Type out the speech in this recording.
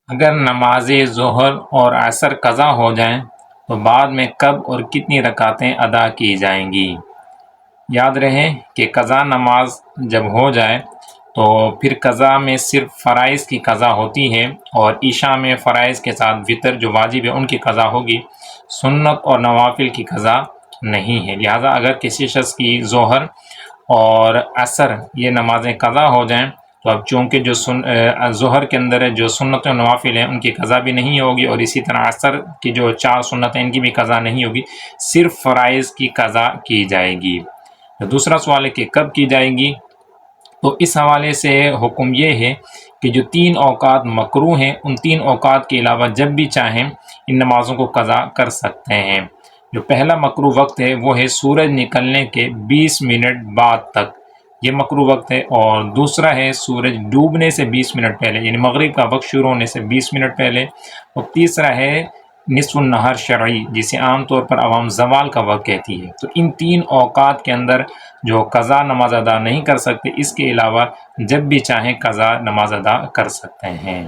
اگر نماز ظہر اور عصر قضا ہو جائیں تو بعد میں کب اور کتنی رکعتیں ادا کی جائیں گی؟ یاد رہے کہ قضا نماز جب ہو جائے تو پھر قضا میں صرف فرائض کی قضا ہوتی ہے، اور عشاء میں فرائض کے ساتھ وطر جو واجب ہے ان کی قضا ہوگی، سنت اور نوافل کی قضا نہیں ہے۔ لہٰذا اگر کسی شخص کی ظہر اور عصر یہ نمازیں قضا ہو جائیں تو اب چونکہ جو ظہر کے اندر جو سنت و نوافل ہیں ان کی قضا بھی نہیں ہوگی، اور اسی طرح عصر کی جو 4 سنتیں ان کی بھی قضا نہیں ہوگی، صرف فرائض کی قضا کی جائے گی۔ دوسرا سوال ہے کہ کب کی جائے گی؟ تو اس حوالے سے حکم یہ ہے کہ جو 3 اوقات مکروہ ہیں ان 3 اوقات کے علاوہ جب بھی چاہیں ان نمازوں کو قضا کر سکتے ہیں۔ جو پہلا مکروہ وقت ہے وہ ہے سورج نکلنے کے 20 منٹ بعد تک، یہ مکروہ وقت ہے، اور دوسرا ہے سورج ڈوبنے سے 20 منٹ پہلے، یعنی مغرب کا وقت شروع ہونے سے 20 منٹ پہلے، اور تیسرا ہے نصف النہار شرعی جسے عام طور پر عوام زوال کا وقت کہتی ہے۔ تو ان 3 اوقات کے اندر جو قضا نماز ادا نہیں کر سکتے، اس کے علاوہ جب بھی چاہیں قضا نماز ادا کر سکتے ہیں۔